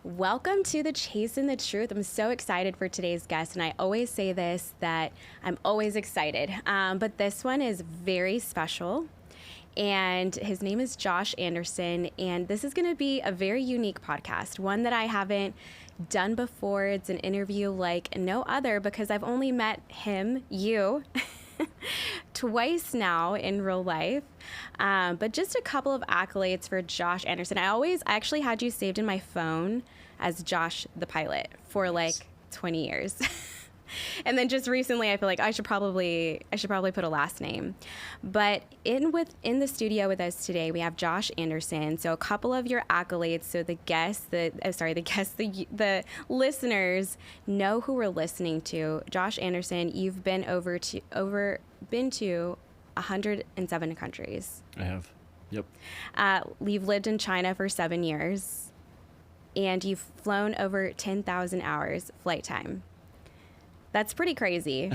Welcome to the Chasing the Truth. I'm so excited for today's guest, and I always say this, that I'm always excited. But this one is very special, and his name is Josh Anderson, and this is going to be a very unique podcast, one that I haven't done before. It's an interview like no other because I've only met you, twice now in real life. But just a couple of accolades for Josh Anderson. I actually had you saved in my phone as Josh the pilot for like 20 years. And then just recently I feel like I should probably put a last name. But in the studio with us today, we have Josh Anderson. So a couple of your accolades so the listeners know who we're listening to. Josh Anderson, you've been been to 107 countries. I have. Yep. You've lived in China for 7 years, and you've flown over 10,000 hours flight time. That's pretty crazy.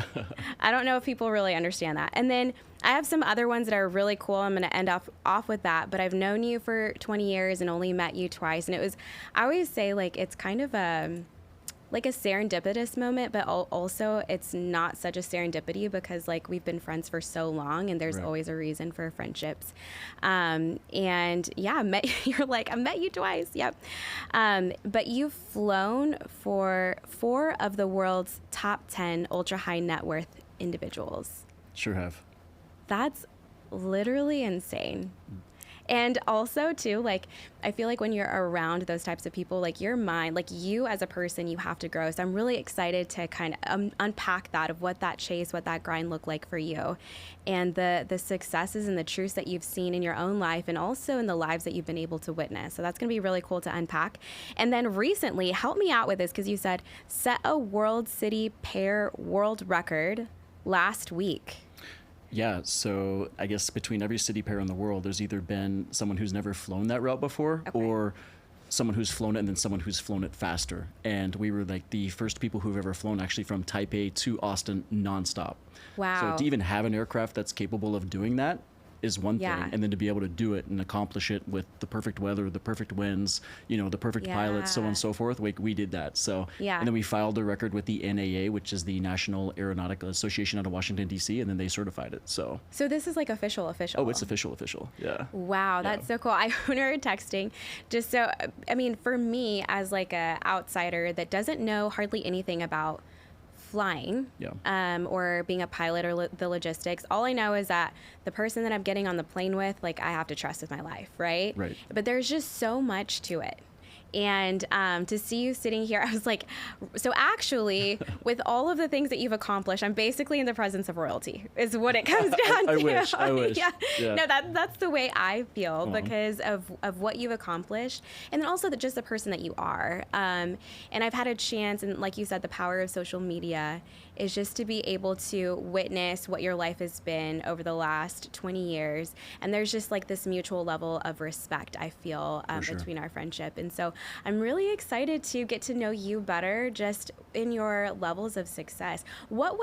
I don't know if people really understand that. And then I have some other ones that are really cool. I'm going to end off with that. But I've known you for 20 years and only met you twice. And I always say, like, it's kind of a serendipitous moment, but also it's not such a serendipity because, like, we've been friends for so long and there's always a reason for friendships. And yeah, I met you twice. Yep. But you've flown for 4 of the world's top 10 ultra high net worth individuals. Sure have. That's literally insane. And also, too, like, I feel like when you're around those types of people, like, your mind, like, you as a person, you have to grow. So I'm really excited to kind of unpack that, of what that chase, what that grind looked like for you, and the successes and the truths that you've seen in your own life and also in the lives that you've been able to witness. So that's going to be really cool to unpack. And then recently, help me out with this, because you said set a world city pair world record last week. Yeah, so I guess between every city pair in the world, there's either been someone who's never flown that route before, or someone who's flown it and then someone who's flown it faster. And we were like the first people who've ever flown actually from Taipei to Austin nonstop. Wow. So to even have an aircraft that's capable of doing that is one thing, and then to be able to do it and accomplish it with the perfect weather, the perfect winds, the perfect pilot, so on and so forth. We did that. So and then we filed a record with the NAA, which is the National Aeronautical Association out of Washington D.C., and then they certified it. So this is like official. Oh, it's official. Yeah. Wow, that's so cool. When we were texting, just so, I mean, for me as like a outsider that doesn't know hardly anything about flying, or being a pilot or the logistics, all I know is that the person that I'm getting on the plane with, like, I have to trust with my life, right? But there's just so much to it. And to see you sitting here, I was like, so actually, with all of the things that you've accomplished, I'm basically in the presence of royalty, is what it comes down to. I wish. Yeah. No, that's the way I feel because of what you've accomplished. And then also just the person that you are. And I've had a chance, and like you said, the power of social media is just to be able to witness what your life has been over the last 20 years. And there's just like this mutual level of respect, I feel, between our friendship. And so I'm really excited to get to know you better just in your levels of success. What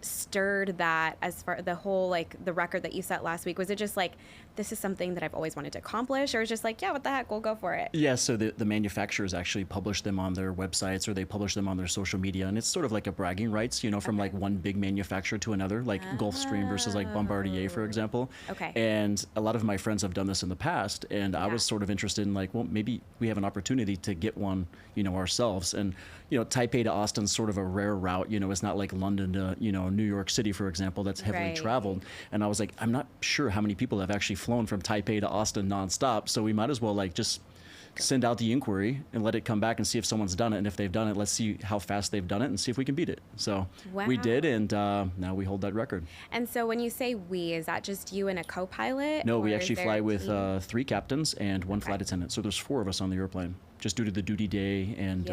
stirred that as far the whole, like, the record that you set last week? Was it just like, this is something that I've always wanted to accomplish, or was just like, yeah, what the heck, we'll go for it? Yeah, so the manufacturers actually publish them on their websites, or they publish them on their social media, and it's sort of like a bragging rights, from like one big manufacturer to another, like Gulfstream versus like Bombardier, for example. And a lot of my friends have done this in the past, and I was sort of interested in, like, well, maybe we have an opportunity to get one, ourselves. And Taipei to Austin's sort of a rare route. It's not like London to New York City, for example, that's heavily traveled. And I was like, I'm not sure how many people have actually flown from Taipei to Austin nonstop, so we might as well, like, just send out the inquiry and let it come back and see if someone's done it. And if they've done it, let's see how fast they've done it and see if we can beat it. So we did, and now we hold that record. And so when you say we, is that just you and a co-pilot? No, we actually fly with 3 captains and 1 flight attendant. So there's 4 of us on the airplane, just due to the duty day. And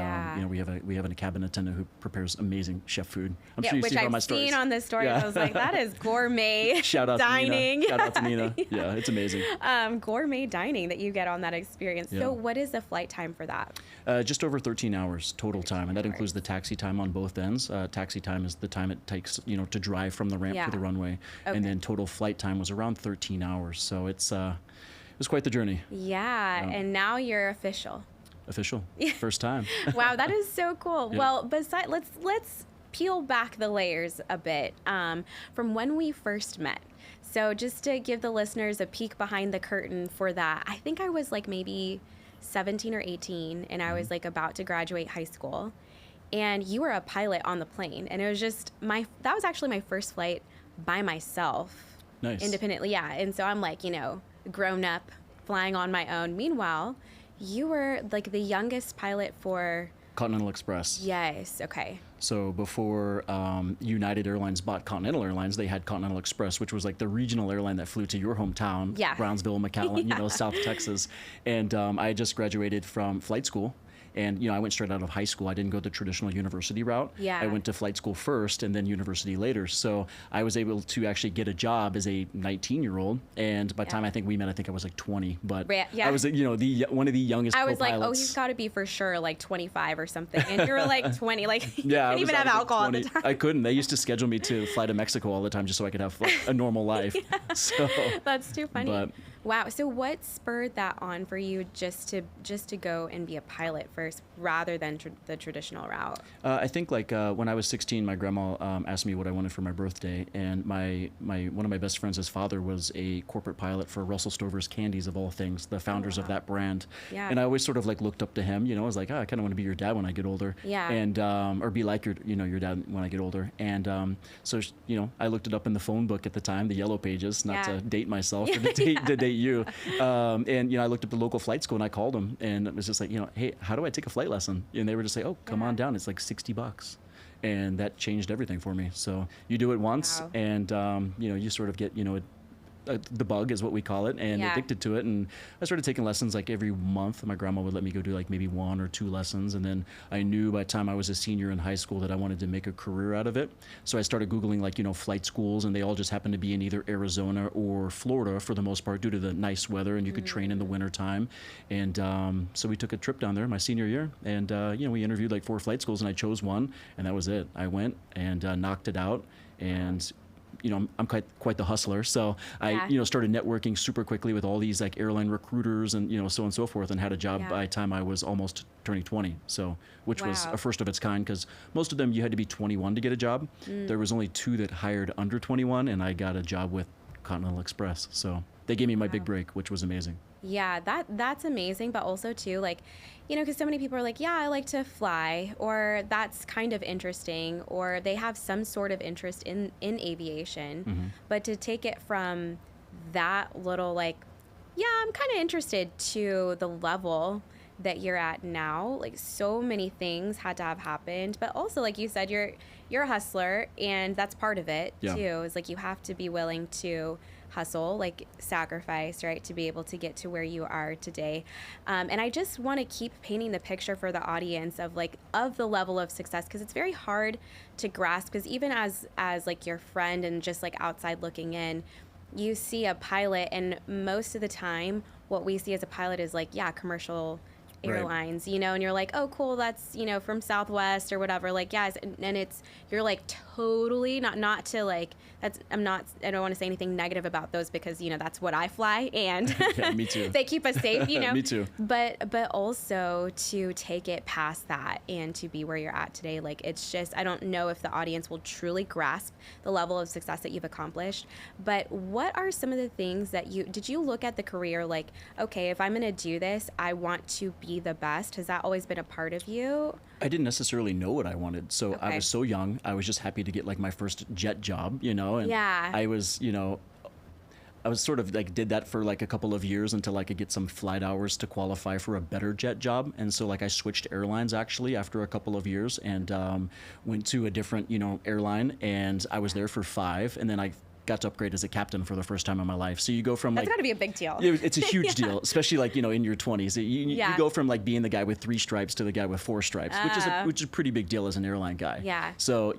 we have a cabin attendant who prepares amazing chef food. I'm sure you've seen on my stories. Which I've seen on the story. I was like, that is gourmet dining. Shout out to Nina. Yeah, it's amazing. Gourmet dining that you get on that experience. So what is the flight time for that? Just over 13 hours total time, and that includes the taxi time on both ends. Taxi time is the time it takes, to drive from the ramp to the runway, and then total flight time was around 13 hours. So it was quite the journey. Yeah, and now you're official. official. First time. Wow, that is so cool. Yeah. Well, let's peel back the layers a bit from when we first met. So just to give the listeners a peek behind the curtain for that, I think I was like maybe 17 or 18, and I was like about to graduate high school. And you were a pilot on the plane, and it was just that was actually my first flight by myself. Nice. Independently, yeah. And so I'm like, grown up, flying on my own. Meanwhile, you were like the youngest pilot for Continental Express. Yes. Okay. So before United Airlines bought Continental Airlines, they had Continental Express, which was like the regional airline that flew to your hometown, Brownsville, McAllen, South Texas. And I had just graduated from flight school. And, I went straight out of high school. I didn't go the traditional university route. Yeah. I went to flight school first and then university later. So I was able to actually get a job as a 19-year-old. And by the time I think we met, I think I was like 20. But I was, one of the youngest I was co-pilots. like, oh, he's got to be for sure like 25 or something. And you were like 20. Like, you yeah, couldn't even have alcohol at the time. I couldn't. They used to schedule me to fly to Mexico all the time just so I could have a normal life. So that's too funny. Wow. So what spurred that on for you just to go and be a pilot first rather than the traditional route? I think when I was 16, my grandma asked me what I wanted for my birthday, and one of my best friends, his father was a corporate pilot for Russell Stover's Candies of all things, the founders of that brand. Yeah. And I always sort of like looked up to him. I was like, I kind of want to be your dad when I get older. Yeah. And or be like your dad when I get older. And so I looked it up in the phone book at the time, the Yellow Pages, not to date myself or to date you. And I looked up the local flight school and I called them and it was just like, hey, how do I take a flight lesson? And they were just like, oh, come on down. It's like $60. And that changed everything for me. So you do it once and, you sort of get, the bug is what we call it, and addicted to it. And I started taking lessons like every month. My grandma would let me go do like maybe 1 or 2 lessons. And then I knew by the time I was a senior in high school that I wanted to make a career out of it. So I started Googling like, flight schools, and they all just happened to be in either Arizona or Florida for the most part due to the nice weather, and you could train in the winter time. And so we took a trip down there my senior year, and we interviewed like 4 flight schools, and I chose one, and that was it. I went and knocked it out, and I'm quite the hustler. So I, started networking super quickly with all these like airline recruiters and, so on and so forth, and had a job by the time I was almost turning 20. So, which was a first of its kind, because most of them you had to be 21 to get a job. There was only 2 that hired under 21, and I got a job with Continental Express. So they gave me my big break, which was amazing. Yeah, that's amazing. But also too, like, because so many people are like, yeah, I like to fly, or that's kind of interesting, or they have some sort of interest in aviation. Mm-hmm. But to take it from that little like, yeah, I'm kind of interested, to the level that you're at now, like so many things had to have happened. But also, like you said, you're a hustler, and that's part of it too. Is like you have to be willing to hustle, like sacrifice, right, to be able to get to where you are today. And I just want to keep painting the picture for the audience of the level of success, because it's very hard to grasp, because even as like your friend and just like outside looking in, you see a pilot, and most of the time what we see as a pilot is like, commercial airlines, and you're like, oh, cool, that's, from Southwest or whatever, like, yes, and you're like totally not to like, I don't want to say anything negative about those, because, that's what I fly, and yeah, me too. they keep us safe, Me too. But also to take it past that and to be where you're at today, like, it's just, I don't know if the audience will truly grasp the level of success that you've accomplished. But what are some of the things that did you look at the career like, okay, if I'm going to do this, I want to be the best? Has that always been a part of you? I didn't necessarily know what I wanted. So I was so young. I was just happy to get like my first jet job, and I was, I was sort of like did that for like a couple of years until I could get some flight hours to qualify for a better jet job. And so like I switched airlines actually after a couple of years, and went to a different, airline, and I was there for 5, and then I got to upgrade as a captain for the first time in my life. So you go from that's got to be a big deal. It's a huge deal, especially like, in your 20s. You go from like being the guy with 3 stripes to the guy with 4 stripes, which is a pretty big deal as an airline guy. Yeah. So,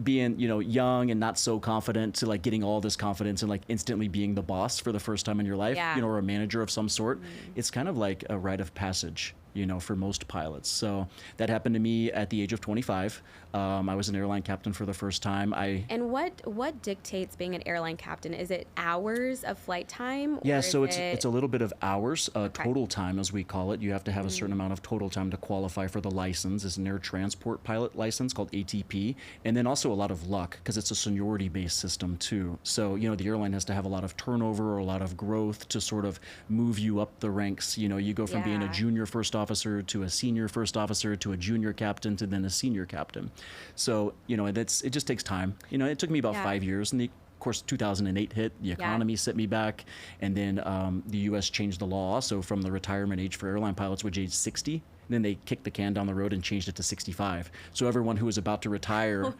being, young and not so confident to like getting all this confidence and like instantly being the boss for the first time in your life, or a manager of some sort, it's kind of like a rite of passage. for most pilots. So that happened to me at the age of 25. I was an airline captain for the first time. And what dictates being an airline captain? Is it hours of flight time? Yeah, so it's a little bit of hours, total time as we call it. You have to have a certain amount of total time to qualify for the license. It's an air transport pilot license called ATP, and then also a lot of luck because it's a seniority-based system too. So the airline has to have a lot of turnover or a lot of growth to sort of move you up the ranks. You go from being a junior first officer to a senior first officer to a junior captain to then a senior captain. So it just takes time. It took me about 5 years, and of course 2008 hit, the economy set me back, and then the U.S. changed the law also from the retirement age for airline pilots, which age 60. And then they kicked the can down the road and changed it to 65. So everyone who was about to retire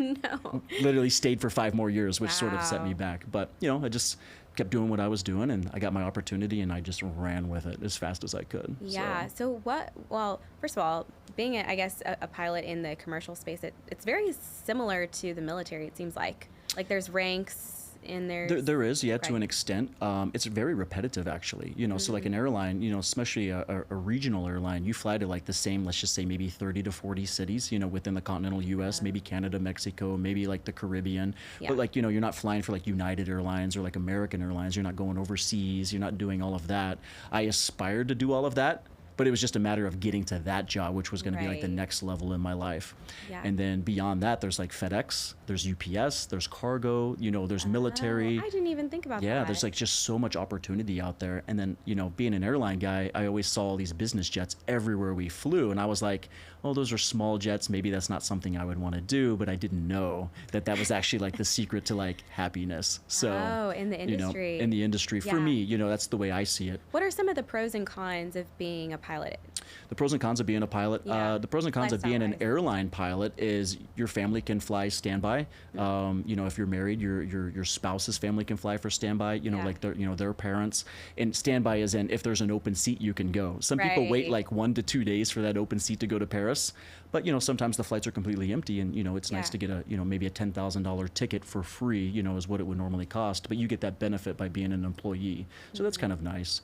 literally stayed for 5 more years, which sort of set me back. But I just kept doing what I was doing, and I got my opportunity, and I just ran with it as fast as I could. Yeah. So well, first of all, being a pilot in the commercial space, it's very similar to the military, it seems like. Like there's ranks in there. There is, to an extent. It's very repetitive, actually. So like an airline, especially a regional airline, you fly to like the same, let's just say maybe 30 to 40 cities, within the continental U.S., maybe Canada, Mexico, maybe like the Caribbean. But like, you're not flying for like United Airlines or like American Airlines. You're not going overseas. You're not doing all of that. I aspired to do all of that, but it was just a matter of getting to that job, which was going to be like the next level in my life. And then beyond that, there's like FedEx, there's UPS, there's cargo, there's military. I didn't even think about that. Yeah, there's like just so much opportunity out there. And then, being an airline guy, I always saw all these business jets everywhere we flew. And I was like, oh, those are small jets. Maybe that's not something I would want to do. But I didn't know that was actually like the secret to like happiness. So, in the industry. In the industry. For me, that's the way I see it. What are some of the pros and cons of being a pilot? The pros and cons of being a pilot. The pros and cons of being an airline pilot is your family can fly standby. If you're married, your spouse's family can fly for standby. Like their parents. And standby is in if there's an open seat, you can go. Some people wait like 1 to 2 days for that open seat to go to Paris. But sometimes the flights are completely empty, and it's nice to get a maybe a $10,000 ticket for free. Is what it would normally cost. But you get that benefit by being an employee. So that's kind of nice.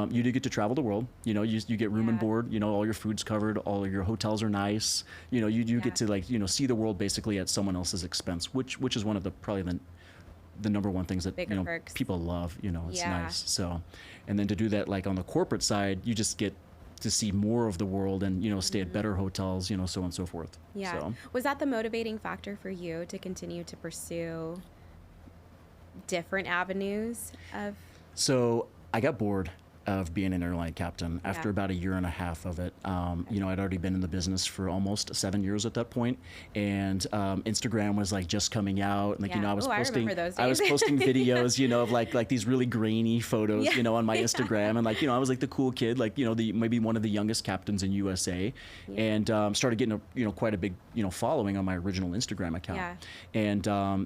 You do get to travel the world. You get room and board. All your food's covered. All of your hotels are nice. You do get to like see the world basically at someone else's expense, which is one of the probably the number one things that perks. People love. It's nice. So, and then to do that like on the corporate side, you just get to see more of the world and stay at better hotels, so on and so forth. Yeah. So. Was that the motivating factor for you to continue to pursue different avenues of? So I got bored of being an airline captain after about 1.5 years of it. I'd already been in the business for almost 7 years at that point, and Instagram was like just coming out, and like I was posting videos, of like these really grainy photos, on my Instagram, and like I was like the cool kid, like maybe one of the youngest captains in USA, and started getting a quite a big following on my original Instagram account, and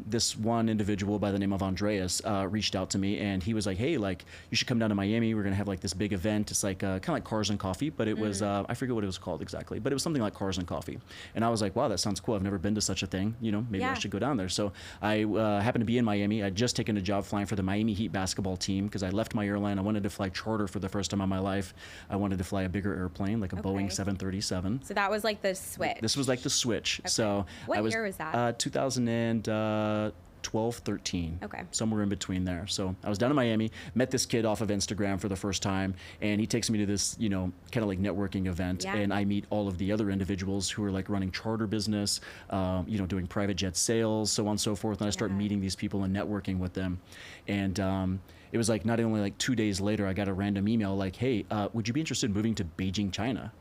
this one individual by the name of Andreas reached out to me, and he was like, hey, like you should come down to Miami. We're gonna have like this big event. It's like kind of like Cars and Coffee, but it was I forget what it was called exactly, but it was something like Cars and Coffee. And I was like, wow, that sounds cool. I've never been to such a thing. Maybe I should go down there. So I happened to be in Miami. I'd just taken a job flying for the Miami Heat basketball team because I left my airline. I wanted to fly charter for the first time in my life. I wanted to fly a bigger airplane, like a Boeing 737. So that was like the switch. This was like the switch. Okay. So what year was that? 2012, 13. Okay. Somewhere in between there. So I was down in Miami, met this kid off of Instagram for the first time, and he takes me to this, kind of like networking event, and I meet all of the other individuals who are like running charter business, doing private jet sales, so on and so forth. And I start meeting these people and networking with them. And it was like not only like 2 days later, I got a random email like, hey, would you be interested in moving to Beijing, China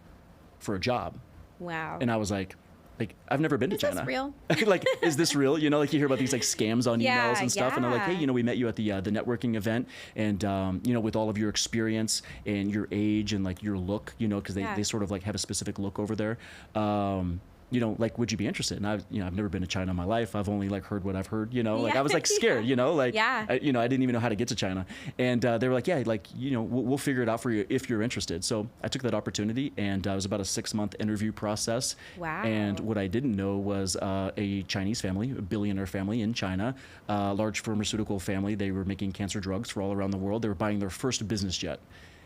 for a job? Wow. And I was like, I've never been to China. Is this real? Like, is this real? Like you hear about these like scams on emails and stuff. And I'm like, hey, we met you at the networking event, and with all of your experience and your age and like your look, because they sort of like have a specific look over there. Like, would you be interested? And I've never been to China in my life. I've only like heard what I've heard, like I was like scared, like, I didn't even know how to get to China. And they were like, we'll figure it out for you if you're interested. So I took that opportunity, and it was about a 6-month interview process. Wow. And what I didn't know was a Chinese family, a billionaire family in China, large pharmaceutical family. They were making cancer drugs for all around the world. They were buying their first business jet.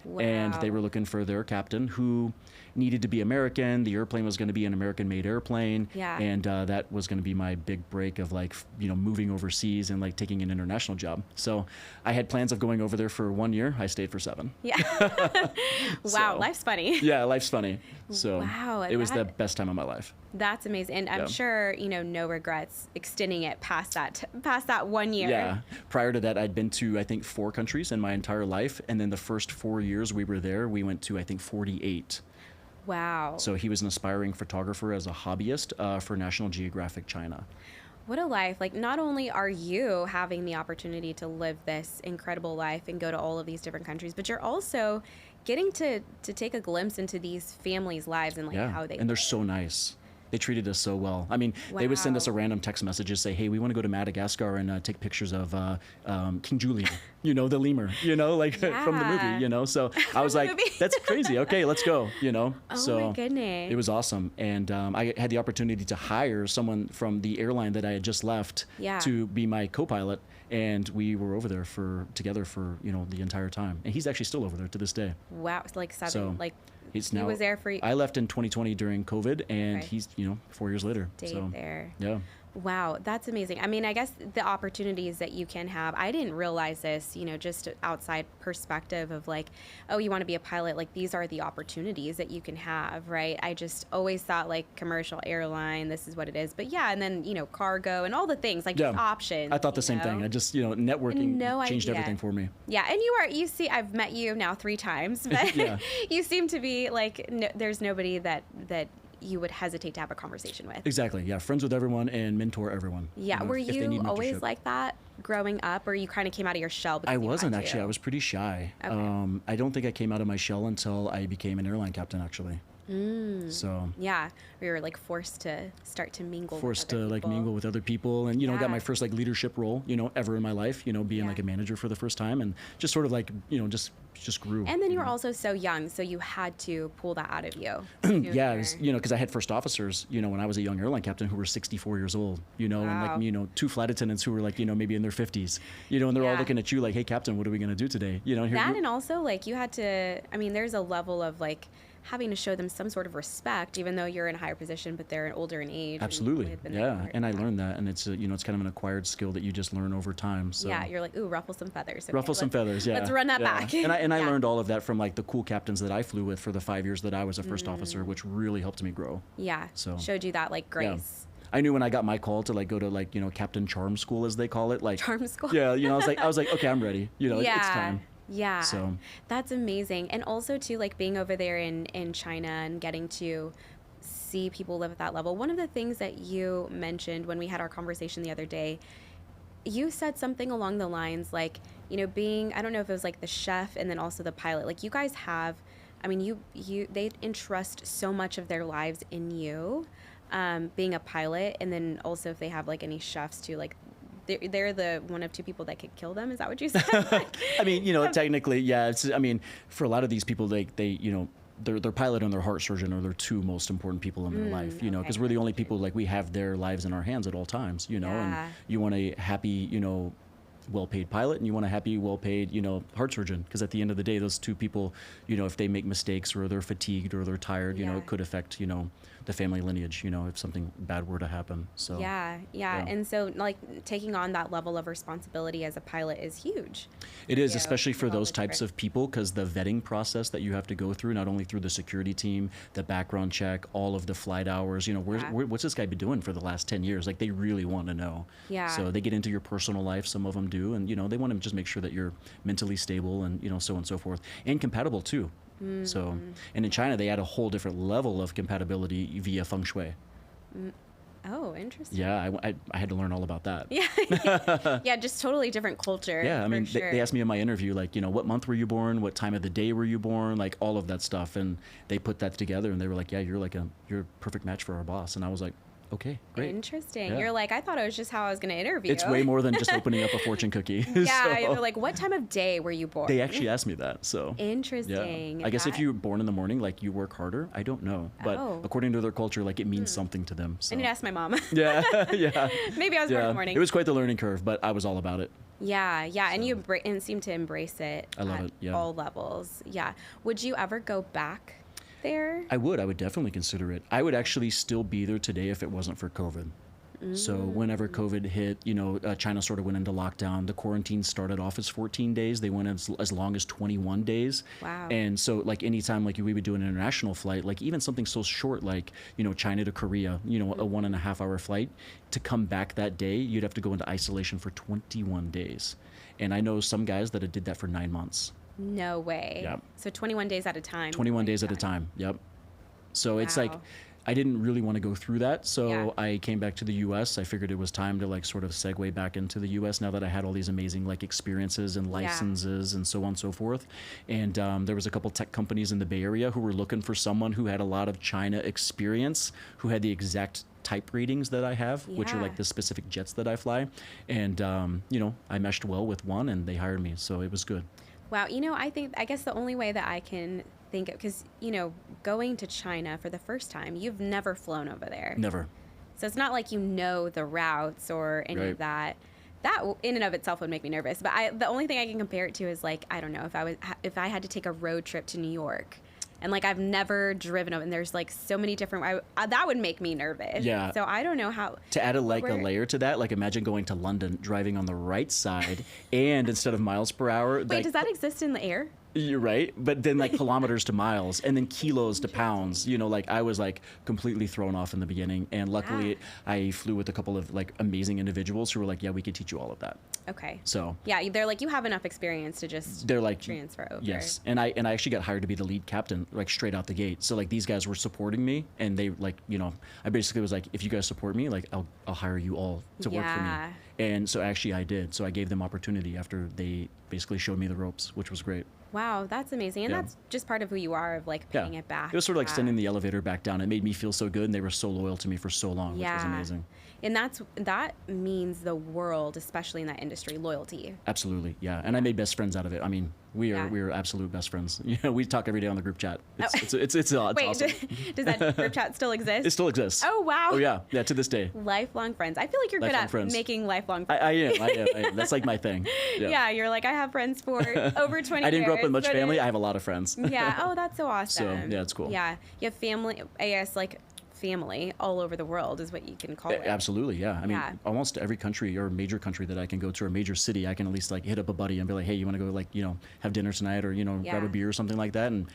And they Wow. were looking for their captain who needed to be American. The airplane was going to be an American-made airplane. Yeah. And that was going to be my big break of like, moving overseas and like taking an international job. So I had plans of going over there for 1 year. I stayed for 7. Yeah. Wow, So, life's funny. Yeah, life's funny. So Wow, it was the that- best time of my life. That's amazing. And I'm Yeah. sure, no regrets extending it past that 1 year. Yeah. Prior to that, I'd been to, I think, 4 countries in my entire life. And then the first 4 years we were there, we went to, I think, 48. Wow. So he was an aspiring photographer as a hobbyist for National Geographic China. What a life. Like, not only are you having the opportunity to live this incredible life and go to all of these different countries, but you're also getting to take a glimpse into these families' lives and like how they and they're live. so nice. They treated us so well. I mean, they would send us a Wow. random text message and say, hey, we want to go to Madagascar and take pictures of King Julian, the lemur, like from the Yeah. movie, So I was like, movie. that's crazy. Okay, let's go, Oh So my goodness. it was awesome. And I had the opportunity to hire someone from the airline that I had just left Yeah. to be my co-pilot. And we were over there together for, the entire time. And he's actually still over there to this day. Wow. It's like 7. So, like, He's he now, was there for I left in 2020 during COVID, and Okay. he's 4 years later. stayed So there. yeah, Wow, that's amazing. I mean, I guess the opportunities that you can have, I didn't realize this, just outside perspective of like, oh, you want to be a pilot, like these are the opportunities that you can have, right? I just always thought like commercial airline, this is what it is. But yeah, and then, cargo and all the things, like just options. I thought the same thing. I just networking No changed idea. everything for me. Yeah, and you see, I've met you now 3 times, but Yeah. you seem to be like, there's nobody that you would hesitate to have a conversation with. Exactly. Yeah, friends with everyone and mentor everyone. Yeah, were if they you need always mentorship. like that growing up, or you kind of came out of your shell? Because I you had wasn't to? actually. I was pretty shy. Okay. I don't think I came out of my shell until I became an airline captain. Actually. So. Yeah, we were like forced to start to mingle. Forced with to other like people. mingle with other people, and got Yeah. my first like leadership role, ever in my life, being Yeah. like a manager for the first time, and just sort of like just grew. And then you were also so young, so you had to pull that out of you. Yeah, it was, because I had first officers, when I was a young airline captain who were 64 years old, and Wow. like, 2 flight attendants who were like, maybe in their 50s, and they're all Yeah. looking at you like, hey, captain, what are we going to do today? Here That, you- and also like you had to. I mean, there's a level of like having to show them some sort of respect, even though you're in a higher position, but they're older in age. and Absolutely. they've been there Yeah. longer. And I learned that. And it's, it's kind of an acquired skill that you just learn over time. So Yeah, you're like, ooh, ruffle some feathers. Okay, ruffle some let's- feathers. Yeah. Let's run that yeah. back. And I Yeah. learned all of that from like the cool captains that I flew with for the 5 years that I was a first officer, which really helped me grow. Yeah. So, showed you that like Yeah. grace. I knew when I got my call to like go to like, Captain Charm School as they call it, like Charm school. Yeah, I was like, okay, I'm ready. It's time. Yeah. So That's amazing. And also too, like being over there in China and getting to see people live at that level. One of the things that you mentioned when we had our conversation the other day, you said something along the lines like, being, I don't know if it was like the chef and then also the pilot, like you guys have, I mean, they entrust so much of their lives in you, being a pilot. And then also if they have like any chefs too, like they're the one of 2 people that could kill them. Is that what you said? I mean, technically, yeah. For a lot of these people, they their pilot and their heart surgeon are their 2 most important people in their life, because okay, we're the only people, like we have their lives in our hands at all times, Yeah. and you want a happy, well-paid pilot, and you want a happy, well-paid, heart surgeon, because at the end of the day, those 2 people, if they make mistakes or they're fatigued or they're tired, Yeah. it could affect, the family lineage, if something bad were to happen. So Yeah. And so like taking on that level of responsibility as a pilot is huge. It is, Yeah, especially for with all those the types different- of people, because the vetting process that you have to go through, not only through the security team, the background check, all of the flight hours, what's this guy been doing for the last 10 years? Like, they really want to know. Yeah. So they get into your personal life, some of them do, and, they want to just make sure that you're mentally stable and, so on and so forth, and compatible too. So, and in China, they add a whole different level of compatibility via feng shui. Oh, interesting. Yeah, I had to learn all about that. Yeah. Yeah, just totally different culture. Yeah, I for mean, sure. they asked me in my interview, like, what month were you born? What time of the day were you born? Like, all of that stuff. And they put that together and they were like, yeah, you're a perfect match for our boss. And I was like, Okay, great. Interesting. Yeah. You're like, I thought it was just how I was going to interview. It's way more than just opening up a fortune cookie. Yeah, So, they're like, what time of day were you born? they actually asked me that. So Interesting. yeah. I guess if you're born in the morning, like you work harder. I don't know, but according to their culture, like it means something to them. So. I need to ask my mom. Yeah, yeah. Maybe I was born in the morning. It was quite the learning curve, but I was all about it. Yeah, yeah, and you seem to embrace it. I love at it, yeah. all levels. Yeah. Would you ever go back there? I would definitely consider it. I would actually still be there today if it wasn't for COVID. So whenever COVID hit, China sort of went into lockdown. The quarantine started off as 14 days. They went as long as 21 days. Wow. And so like anytime like we would do an international flight, like even something so short like, China to Korea, a 1.5 hour flight, to come back that day, you'd have to go into isolation for 21 days. And I know some guys that did that for 9 months. No way. Yep. So 21 days at a time. 21 days at a time. Yep. So it's like, I didn't really want to go through that. So I came back to the US. I figured it was time to like sort of segue back into the US now that I had all these amazing like experiences and licenses and so on and so forth. And there was a couple tech companies in the Bay Area who were looking for someone who had a lot of China experience, who had the exact type ratings that I have, which are like the specific jets that I fly. And, I meshed well with one and they hired me. So it was good. Wow. I guess the only way that I can think of, because, going to China for the first time, you've never flown over there. Never. So it's not like the routes or any of that. That in and of itself would make me nervous. But the only thing I can compare it to is like, I don't know, if I had to take a road trip to New York. And like I've never driven over, and there's like so many different. That would make me nervous. Yeah. So I don't know how to add a layer to that. Like imagine going to London, driving on the right side, and instead of miles per hour. Wait, does that exist in the air? You're right, but then like kilometers to miles, and then kilos to pounds. Like I was like completely thrown off in the beginning, and luckily I flew with a couple of like amazing individuals who were like, "Yeah, we could teach you all of that." Okay. So yeah, they're like, you have enough experience to just transfer over. Yes, and I actually got hired to be the lead captain like straight out the gate. So like these guys were supporting me, and they like I basically was like, if you guys support me, like I'll hire you all to work for me. And so actually I did. So I gave them opportunity after they basically showed me the ropes, which was great. Wow, that's amazing. And that's just part of who you are, of like paying it back. It was sort of like sending the elevator back down. It made me feel so good, and they were so loyal to me for so long, which was amazing. And that means the world, especially in that industry, loyalty. Absolutely, yeah. And I made best friends out of it. I mean, we are absolute best friends. We talk every day on the group chat. It's Wait, awesome. Does that group chat still exist? It still exists. Oh wow. Oh yeah, to this day. Lifelong friends. I feel like you're good at making lifelong friends. I am. That's like my thing. Yeah, you're like, I have friends for over 20 years. I didn't grow up with much family. I have a lot of friends. Yeah. Oh, that's so awesome. So yeah, it's cool. Yeah, you have family. I guess like family all over the world is what you can call it. Absolutely, yeah. I mean, almost every country or major country that I can go to, or major city, I can at least like hit up a buddy and be like, hey, you want to go like have dinner tonight, or grab a beer or something like that, and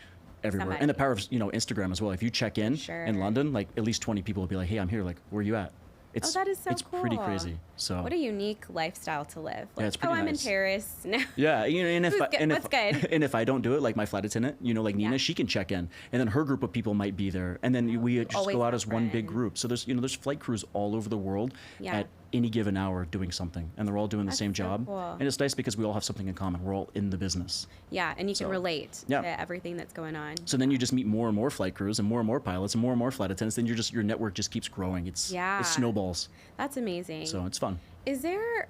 everywhere. And the power of Instagram as well. If you check in London, like at least 20 people will be like, hey, I'm here. Like, where are you at? That is so it's cool. pretty crazy. So what a unique lifestyle to live. Like, it's pretty I'm nice. in Paris. No. Yeah, What's good? And if I don't do it, like my flight attendant, like Nina, she can check in, and then her group of people might be there, and then we just go out as one big group. So there's flight crews all over the world at any given hour doing something, and they're all doing the same job. Cool. And it's nice because we all have something in common. We're all in the business. Yeah, and you can relate to everything that's going on. So then you just meet more and more flight crews and more pilots and more flight attendants. Then your network just keeps growing. It snowballs. That's amazing. So it's fun. Is there,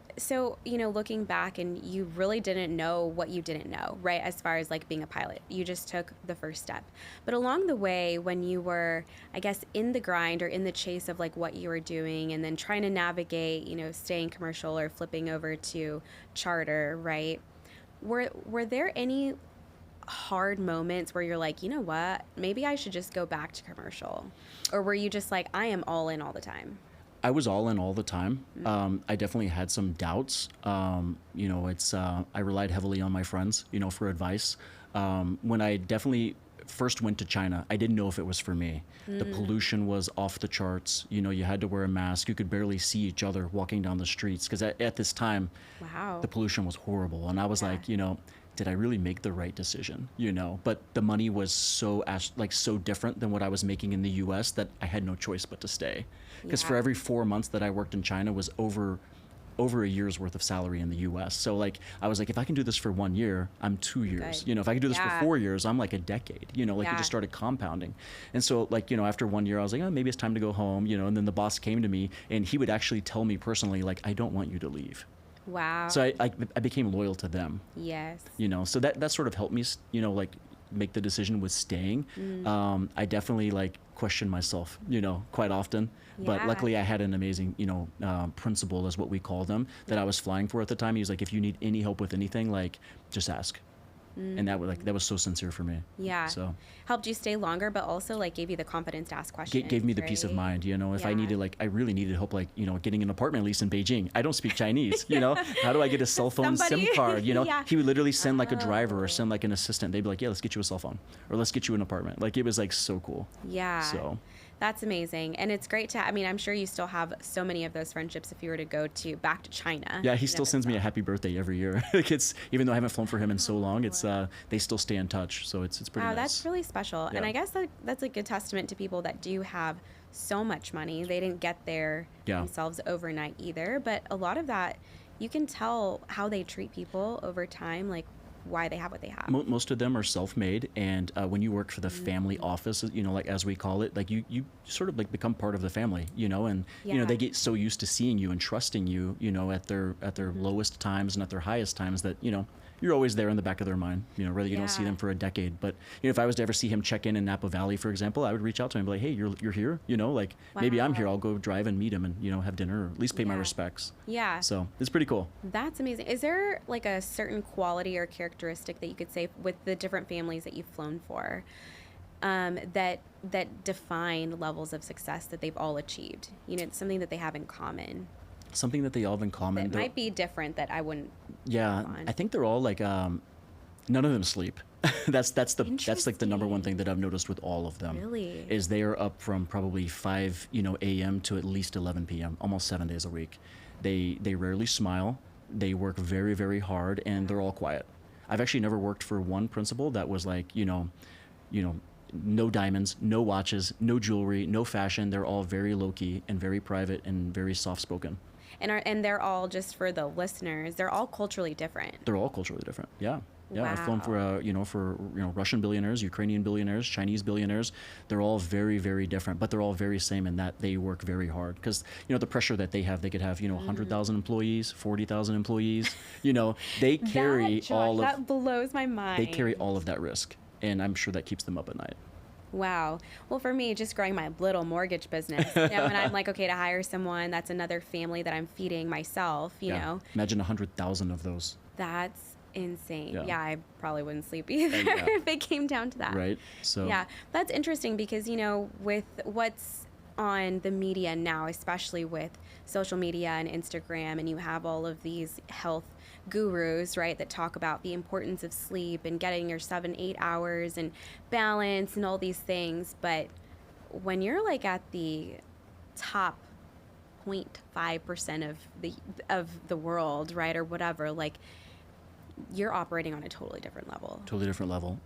looking back, and you really didn't know what you didn't know, right? As far as like being a pilot, you just took the first step. But along the way, when you were, I guess, in the grind or in the chase of like what you were doing, and then trying to navigate, staying commercial or flipping over to charter, right? Were there any hard moments where you're like, you know what, maybe I should just go back to commercial? Or were you just like, I am all in all the time? I was all in all the time. I definitely had some doubts. I relied heavily on my friends, for advice. When I definitely first went to China, I didn't know if it was for me. The pollution was off the charts. You had to wear a mask. You could barely see each other walking down the streets, because at this time, the pollution was horrible. And I was like, did I really make the right decision? But the money was so different than what I was making in the US that I had no choice but to stay. Because for every 4 months that I worked in China was over over a year's worth of salary in the US. So like, I was like, if I can do this for 1 year, I'm 2 years. Good. You know, if I can do this for Yeah. 4 years, I'm like a decade. You know, like it just started compounding. And so like, you know, after 1 year, I was like, oh, maybe it's time to go home, you know, and then the boss came to me and he would actually tell me personally, like, I don't want you to leave. Wow. So I became loyal to them. Yes. You know, so that sort of helped me, you know, like make the decision with staying. I definitely like question myself, you know, quite often. But Yeah. luckily I had an amazing, you know, principal is what we call them that I was flying for at the time. He was like, if you need any help with anything, like just ask. And that was so sincere for me. Yeah. So Helped you stay longer, but also like gave you the confidence to ask questions. gave me the peace of right? mind, you know, if I Yeah. needed, like, I really needed help, like, you know, getting an apartment lease in Beijing. I don't speak Chinese, you know, how do I get a cell phone Somebody- SIM card, you know? Yeah. He would literally send like a driver or send like an assistant. They'd be like, yeah, let's get you a cell phone or let's get you an apartment. Like it was like so cool. Yeah. So That's amazing. And it's great to, I mean, I'm sure you still have so many of those friendships if you were to go back to China. yeah, he still sends me a happy birthday every year. Like it's, even though I haven't flown for him in so long, it's, they still stay in touch. So it's pretty Wow, nice. that's really special. And Yeah. I guess that's a good testament to people that do have so much money. They didn't get there Yeah. themselves overnight either. But a lot of that, you can tell how they treat people over time, like why they have what they have. Most of them are self-made, and when you work for the family office, you know, like as we call it, like you sort of like become part of the family, you know, and you know Yeah. they get so used to seeing you and trusting you, you know, at their lowest times and at their highest times that, you know, you're always there in the back of their mind, you know, whether you don't see Yeah. them for a decade. But you know, if I was to ever see him check in Napa Valley, for example, I would reach out to him and be like, hey, you're here, you know, like maybe I'm here. Wow. I'll go drive and meet him and, you know, have dinner or at least pay my Yeah. respects. Yeah. So it's pretty cool. That's amazing. Is there like a certain quality or characteristic that you could say with the different families that you've flown for, that define levels of success that they've all achieved? You know, it's something that they have in common. Something that they all have in common. It might be different that I wouldn't. Yeah, on. I think they're all like none of them sleep. that's like the number one thing that I've noticed with all of them. Really? Is they are up from probably 5 a.m. to at least 11 p.m. almost 7 days a week. They rarely smile. They work very, very hard, and they're all quiet. I've actually never worked for one principal that was like, you know, no diamonds, no watches, no jewelry, no fashion. They're all very low key and very private and very soft spoken. And they're all, just for the listeners, they're all culturally different. They're all culturally different. Yeah. Yeah, I've flown for Russian billionaires, Ukrainian billionaires, Chinese billionaires. They're all very, very different, but they're all very same in that they work very hard because, you know, the pressure that they could have, 100,000 employees, 40,000 employees, they carry that blows my mind. They carry all of that risk, and I'm sure that keeps them up at night. Wow. Well, for me, just growing my little mortgage business, and I'm like, okay, to hire someone, that's another family that I'm feeding myself, you know. Imagine 100,000 of those. That's insane. Yeah. Yeah, I probably wouldn't sleep either if it came down to that. Right. So yeah, that's interesting because, with what's on the media now, especially with social media and Instagram, and you have all of these health gurus, right, that talk about the importance of sleep and getting your 7-8 hours and balance and all these things. But when you're like at the top 0.5% of the world, right, or whatever, like, you're operating on a totally different level. Totally different level.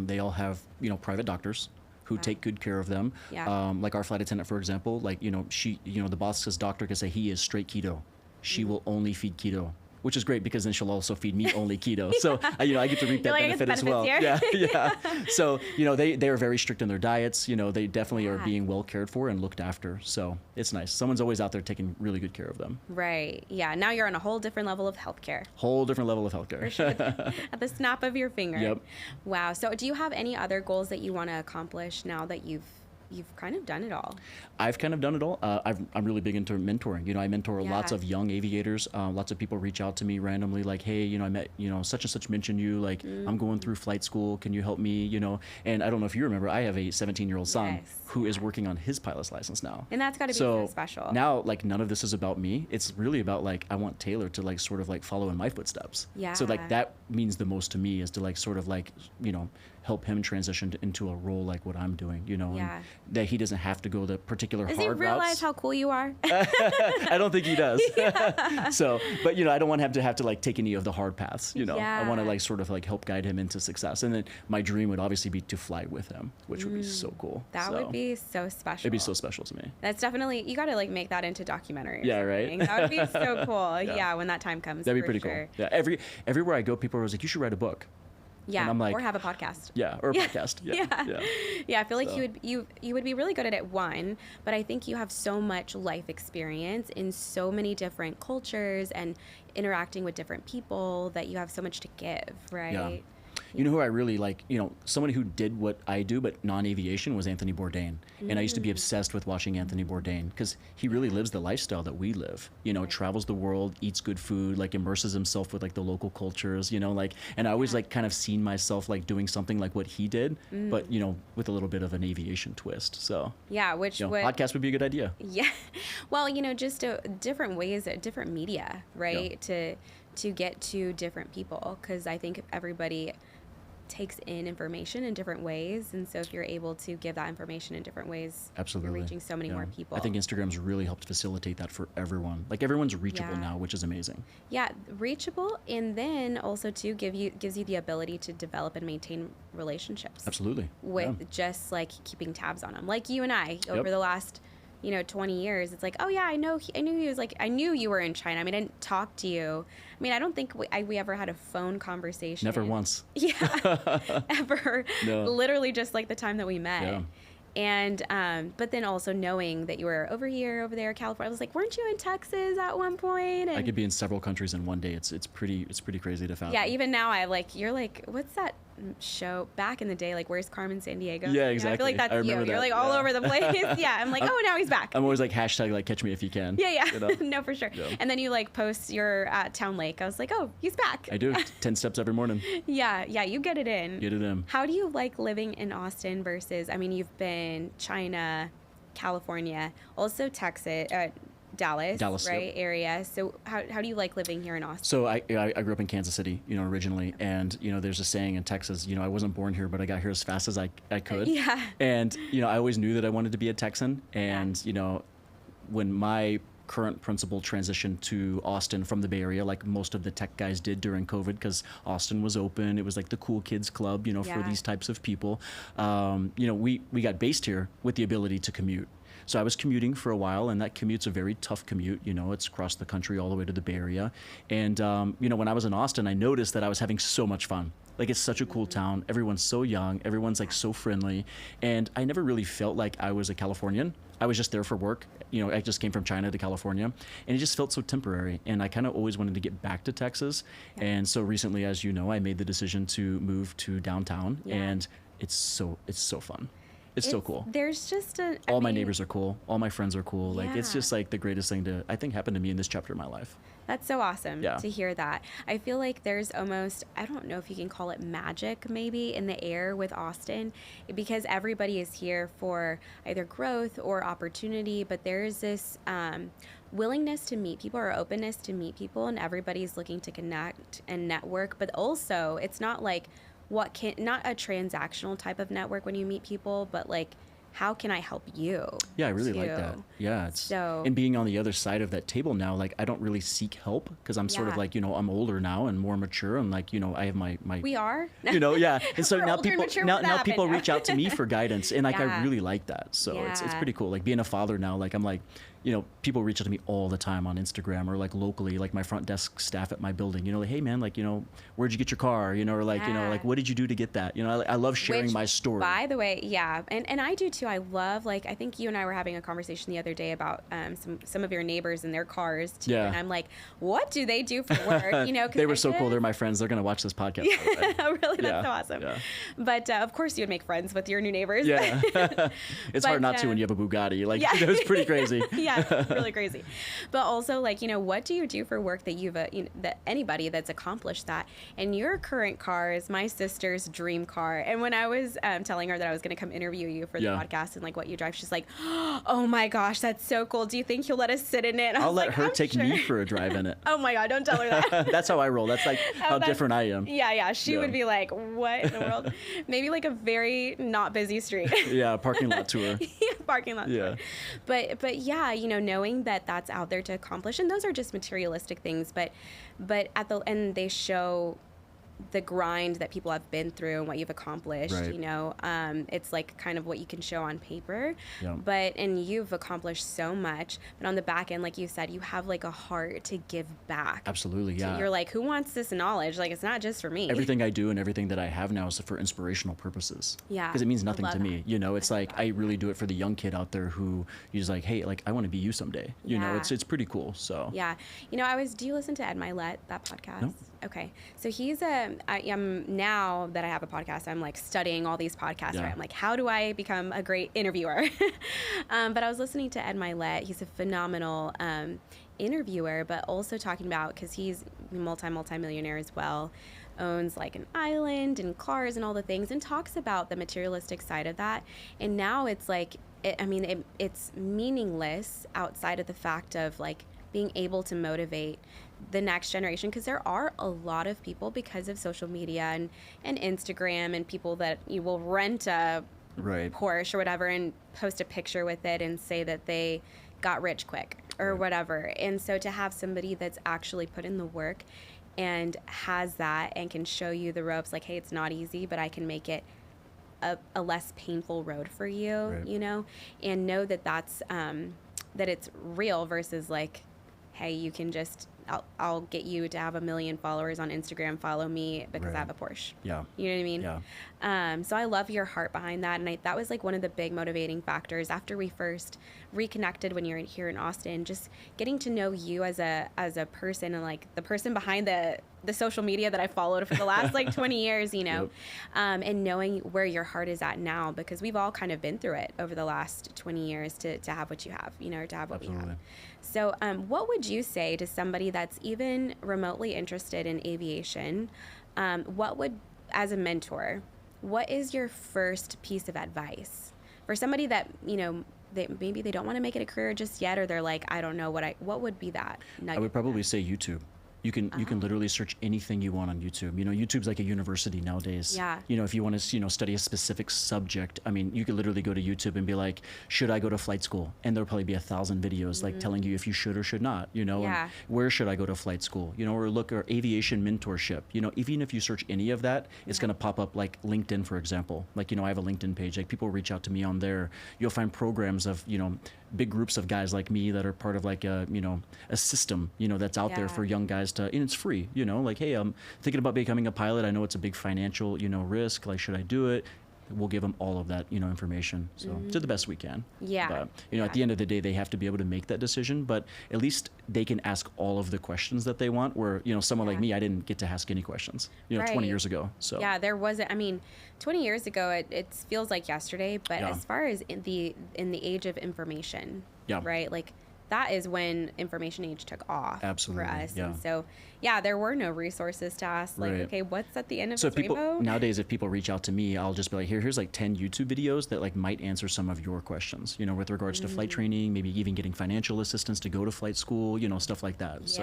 They all have, private doctors who take good care of them. Yeah. Like our flight attendant, for example, like, she, the boss's doctor can say he is straight keto. She will only feed keto, which is great because then she'll also feed me only keto. So, I get to reap that benefit as well. Here. Yeah. So, they are very strict in their diets. They definitely are being well cared for and looked after. So it's nice. Someone's always out there taking really good care of them. Right. Yeah. Now you're on a whole different level of healthcare. Whole different level of healthcare. For sure. At the snap of your finger. Yep. Wow. So do you have any other goals that you want to accomplish now that you've kind of done it all? I've kind of done it all. I'm really big into mentoring. I mentor lots of young aviators. Lots of people reach out to me randomly like, hey, I met, such and such mentioned you. Like, I'm going through flight school. Can you help me? And I don't know if you remember, I have a 17-year-old son who is working on his pilot's license now. And that's got to be so special. Now, like, none of this is about me. It's really about, like, I want Taylor to, like, sort of, like, follow in my footsteps. Yeah. So, like, that means the most to me is to, like, sort of, like, help him transition into a role like what I'm doing, you know, and that he doesn't have to go the particular Does hard routes. Does he realize how cool you are? I don't think he does. So, but you know, I don't want him to have to like take any of the hard paths, you know. I want to like sort of like help guide him into success. And then my dream would obviously be to fly with him, which would be so cool. That would be so special. It'd be so special to me. That's definitely, you got to like make that into documentary. Yeah, right. That would be so cool. Yeah, when that time comes. That'd be pretty cool. Yeah, everywhere I go, people are always like, you should write a book. Yeah, and I'm like, or have a podcast. Yeah, or a podcast. Yeah, I feel like you would be really good at it, one, but I think you have so much life experience in so many different cultures and interacting with different people that you have so much to give, right? Yeah. You know who I really like, you know, somebody who did what I do but non-aviation was Anthony Bourdain. And I used to be obsessed with watching Anthony Bourdain because he really lives the lifestyle that we live, you know, travels the world, eats good food, like immerses himself with like the local cultures, you know, like, and I always like kind of seen myself like doing something like what he did, but, you know, with a little bit of an aviation twist. So which you know, podcast would be a good idea. Yeah. Well, you know, just different ways, different media, right? To get to different people, because I think everybody takes in information in different ways, and so if you're able to give that information in different ways, absolutely, you're reaching so many more people. I think Instagram's really helped facilitate that for everyone. Like everyone's reachable now, which is amazing. Yeah, reachable, and then also too gives you the ability to develop and maintain relationships. Absolutely. With just like keeping tabs on them, like you and I over the last 20 years. It's like, oh yeah, I knew he was like, I knew you were in China. I mean, I didn't talk to you. I mean, I don't think we ever had a phone conversation. Never once. Yeah, ever. No. Literally just like the time that we met. Yeah. And, but then also knowing that you were over there, California. I was like, weren't you in Texas at one point? And I could be in several countries in one day. It's pretty crazy to fathom. Yeah, even now you're like, what's that show back in the day? Like, Where's Carmen Sandiego? Yeah, exactly. I feel like that's you. You're like all over the place. Yeah, I'm like, oh, now he's back. I'm always like hashtag like catch me if you can. Yeah. You know? No, for sure. Yeah. And then you like post you're at Town Lake. I was like, oh, he's back. I do 10 steps every morning. Yeah, you get it in. Get it in. How do you like living in Austin versus? I mean, you've been China, California, also Texas. Dallas, right, area. So how do you like living here in Austin? So I grew up in Kansas City, originally, and there's a saying in Texas, I wasn't born here, but I got here as fast as I could. Yeah. And I always knew that I wanted to be a Texan, and when my current principal transitioned to Austin from the Bay Area, like most of the tech guys did during COVID, because Austin was open. It was like the cool kids club, for these types of people. We got based here with the ability to commute. So I was commuting for a while, and that commute's a very tough commute. It's across the country all the way to the Bay Area. And, when I was in Austin, I noticed that I was having so much fun. Like, it's such a cool town. Everyone's so young. Everyone's like so friendly. And I never really felt like I was a Californian. I was just there for work. I just came from China to California, and it just felt so temporary. And I kind of always wanted to get back to Texas. Yeah. And so recently, as you know, I made the decision to move to downtown, and it's so fun. It's so cool. There's just all my neighbors are cool. All my friends are cool. Like, it's just like the greatest thing to, I think, happen to me in this chapter of my life. That's so awesome to hear that. I feel like there's almost, I don't know if you can call it magic maybe in the air with Austin, because everybody is here for either growth or opportunity, but there's this willingness to meet people or openness to meet people, and everybody's looking to connect and network. But also, it's not like not a transactional type of network when you meet people, but like, how can I help you? Yeah, I really like that. Yeah. And being on the other side of that table now, like, I don't really seek help because I'm sort of like, I'm older now and more mature, and like, I have my we are. Yeah. And so now people reach out to me for guidance, and like, I really like that. So it's pretty cool. Like, being a father now, like, I'm like, people reach out to me all the time on Instagram or like locally, like my front desk staff at my building, like, hey man, like, where'd you get your car? Or like, like, what did you do to get that? I love sharing my story. By the way, and I do too. I love, like, I think you and I were having a conversation the other day about some of your neighbors and their cars too. Yeah. And I'm like, what do they do for work? They were so cool. They're my friends. They're going to watch this podcast. Yeah, really? That's so awesome. Yeah. But of course you would make friends with your new neighbors. Yeah. It's hard not to when you have a Bugatti. Like, it was pretty crazy. Yeah. Really crazy. But also, like, what do you do for work that you've that anybody that's accomplished that? And your current car is my sister's dream car. And when I was telling her that I was going to come interview you for the podcast, podcast and like what you drive. She's like, oh my gosh, that's so cool. Do you think you'll let us sit in it? I'll let her take me for a drive in it. Oh my God, don't tell her that. That's how I roll. That's like how different I am. Yeah. She would be like, what in the world? Maybe like a very not busy street. Yeah, parking lot tour. Parking lot tour. But yeah, you know, knowing that that's out there to accomplish, and those are just materialistic things, but at the end they show the grind that people have been through and what you've accomplished, you know, it's like kind of what you can show on paper, and you've accomplished so much, but on the back end, like you said, you have like a heart to give back. Absolutely. Yeah. You're like, who wants this knowledge? Like, it's not just for me. Everything I do and everything that I have now is for inspirational purposes. Yeah. Because it means nothing to me. You know, it's like, I really do it for the young kid out there who is like, hey, like, I want to be you someday. You know, it's pretty cool. So. Yeah. You know, do you listen to Ed Milet, that podcast? No. Okay. So he's I'm now that I have a podcast, I'm like studying all these podcasts, right? I'm like, how do I become a great interviewer? But I was listening to Ed Milet. He's a phenomenal interviewer, but also talking about, because he's multi-millionaire as well, owns like an island and cars and all the things, and talks about the materialistic side of that. And now it's like, it's meaningless outside of the fact of like being able to motivate the next generation, because there are a lot of people, because of social media and Instagram, and people that you will rent a Porsche or whatever and post a picture with it and say that they got rich quick or whatever. And so to have somebody that's actually put in the work and has that and can show you the ropes, like, hey, it's not easy, but I can make it a less painful road for you, you know, and know that that's that it's real versus like, hey, you can just, I'll get you to have 1 million followers on Instagram, follow me because I have a Porsche. Yeah. You know what I mean? Yeah. So I love your heart behind that. And that was like one of the big motivating factors after we first reconnected when you're here in Austin, just getting to know you as a person, and like the person behind the social media that I followed for the last like 20 years, you know, and knowing where your heart is at now, because we've all kind of been through it over the last 20 years to have what you have, you know, or to have what we have. So what would you say to somebody that's even remotely interested in aviation? As a mentor, what is your first piece of advice for somebody that, you know, maybe they don't want to make it a career just yet, or they're like, I don't know what would be that nugget? I would probably say YouTube. You can literally search anything you want on YouTube. You know, YouTube's like a university nowadays. Yeah. You know, if you want to, you know, study a specific subject, I mean, you could literally go to YouTube and be like, should I go to flight school? And there'll probably be 1,000 videos like telling you if you should or should not, you know, and where should I go to flight school? You know, or aviation mentorship. You know, even if you search any of that, it's going to pop up like LinkedIn, for example. Like, you know, I have a LinkedIn page. Like, people reach out to me on there. You'll find programs of, you know, big groups of guys like me that are part of like a, you know, a system, you know, that's out there for young guys to, and it's free, you know, like, hey, I'm thinking about becoming a pilot. I know it's a big financial, you know, risk. Like, should I do it? We'll give them all of that, you know, information. So do the best we can. Yeah. But, you know, at the end of the day, they have to be able to make that decision, but at least they can ask all of the questions that they want, where, you know, someone like me, I didn't get to ask any questions, you know, 20 years ago. So yeah, there wasn't, I mean, 20 years ago, it feels like yesterday, but as far as in the age of information, right? Like, that is when information age took off for us. And so, there were no resources to ask, like, okay, what's at the end of this rainbow? Nowadays, if people reach out to me, I'll just be like, here's like 10 YouTube videos that like might answer some of your questions, you know, with regards to flight training, maybe even getting financial assistance to go to flight school, you know, stuff like that. So,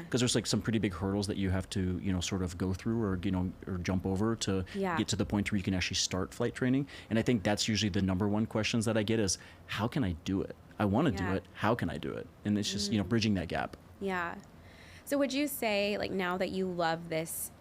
because there's like some pretty big hurdles that you have to, you know, sort of go through, or, you know, or jump over to get to the point where you can actually start flight training. And I think that's usually the number one questions that I get is, how can I do it? I want to do it. How can I do it? And it's just, you know, bridging that gap. Yeah. So would you say, like, now that you love this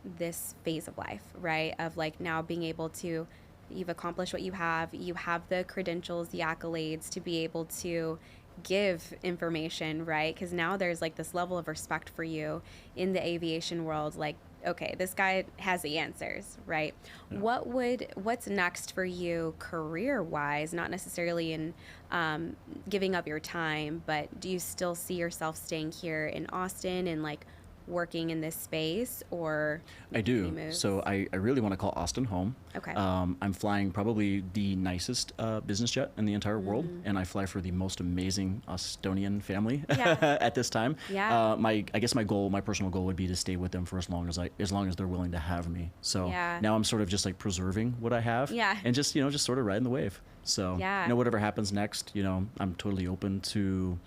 phase of life, right, of like now being able to, you've accomplished what you have the credentials, the accolades to be able to give information, right? Because now there's like this level of respect for you in the aviation world, like, okay, this guy has the answers, right? Yeah. What's next for you career-wise, not necessarily in giving up your time, but do you still see yourself staying here in Austin, and like, working in this space, or I do. So I really want to call Austin home. Okay. I'm flying probably the nicest business jet in the entire world, and I fly for the most amazing Estonian family at this time. Yeah. I guess my personal goal would be to stay with them for as long as they're willing to have me. So now I'm sort of just like preserving what I have, and just sort of riding the wave. So whatever happens next, I'm totally open to,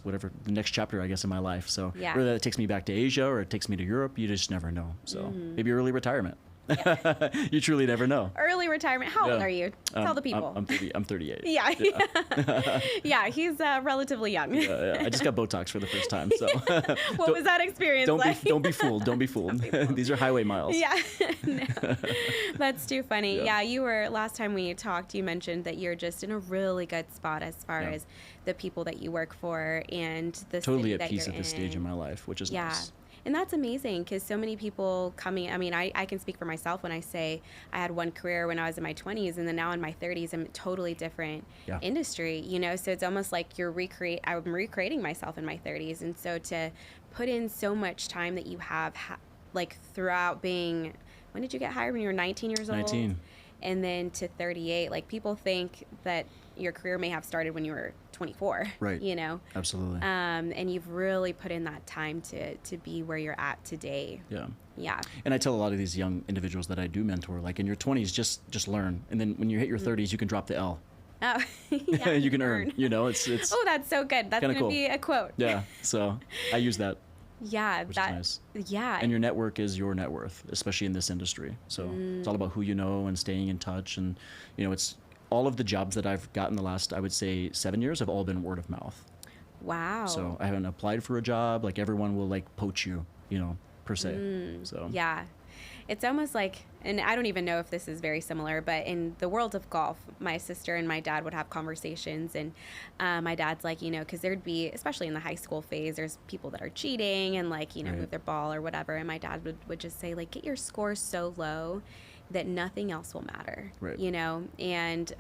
whatever the next chapter, I guess, in my life. So whether that takes me back to Asia or it takes me to Europe, you just never know. So maybe early retirement. Yeah. You truly never know. Early retirement. How old are you? Tell the people. I'm 38. Yeah. Yeah, he's relatively young. I just got Botox for the first time. So what was that experience like? Don't be fooled. Don't be fooled. These are highway miles. Yeah. No. That's too funny. Yeah, you were, last time we talked, you mentioned that you're just in a really good spot as far as the people that you work for and the totally city at that peace you're at this stage in my life, which is nice. And that's amazing, because so many people coming, I mean, I can speak for myself when I say I had one career when I was in my 20s, and then now in my 30s, I'm a totally different industry, so it's almost like I'm recreating myself in my 30s. And so to put in so much time that you have, like throughout being, when did you get hired? When you were 19 years old? 19. And then to 38, like people think that your career may have started when you were 24, right? Absolutely. And you've really put in that time to be where you're at today. Yeah. And I tell a lot of these young individuals that I do mentor, like in your 20s, just learn, and then when you hit your 30s, you can drop the L. Oh, you can earn. It's. Oh, that's so good. That's gonna be a quote. Yeah. So I use that. Yeah, which is nice. Yeah. And your network is your net worth, especially in this industry. So it's all about who you know and staying in touch. And, it's all of the jobs that I've gotten the last, I would say, 7 years have all been word of mouth. Wow. So I haven't applied for a job. Like everyone will like poach you, per se. So yeah. It's almost like, and I don't even know if this is very similar, but in the world of golf, my sister and my dad would have conversations, and my dad's like, because there'd be, especially in the high school phase, there's people that are cheating and like, move their ball or whatever. And my dad would just say, like, get your score so low that nothing else will matter, and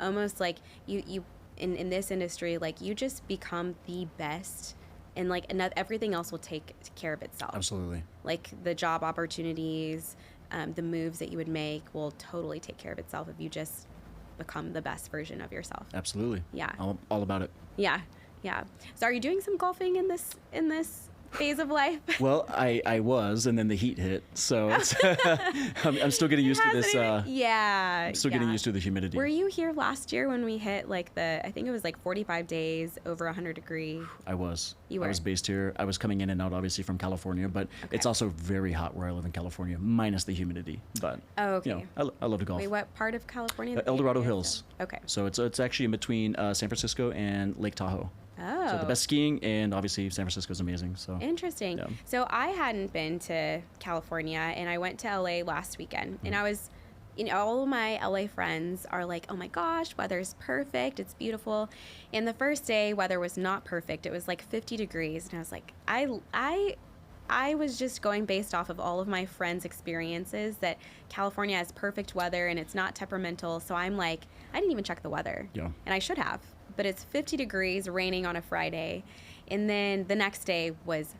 almost like you in this industry, like you just become the best. And like everything else will take care of itself. Absolutely. Like the job opportunities, the moves that you would make will totally take care of itself if you just become the best version of yourself. Absolutely. Yeah. All about it. Yeah. Yeah. So are you doing some golfing in this phase of life? Well, I was, and then the heat hit, so it's I'm still getting used to this. I'm still getting used to the humidity. Were you here last year when we hit like I think it was like 45 days over 100 degrees? I was. You were? I was based here. I was coming in and out, obviously, from California, but it's also very hot where I live in California, minus the humidity. But I love to golf. Wait, what part of California? El Dorado Hills. Okay. So it's actually in between San Francisco and Lake Tahoe. Oh. So the best skiing, and obviously San Francisco is amazing. So interesting. Yeah. So I hadn't been to California, and I went to LA last weekend, and I was, all of my LA friends are like, oh my gosh, weather's perfect, it's beautiful. And the first day, weather was not perfect. It was like 50 degrees, and I was like, I was just going based off of all of my friends' experiences that California has perfect weather and it's not temperamental. So I'm like, I didn't even check the weather. Yeah. And I should have. But it's 50 degrees, raining on a Friday. And then the next day was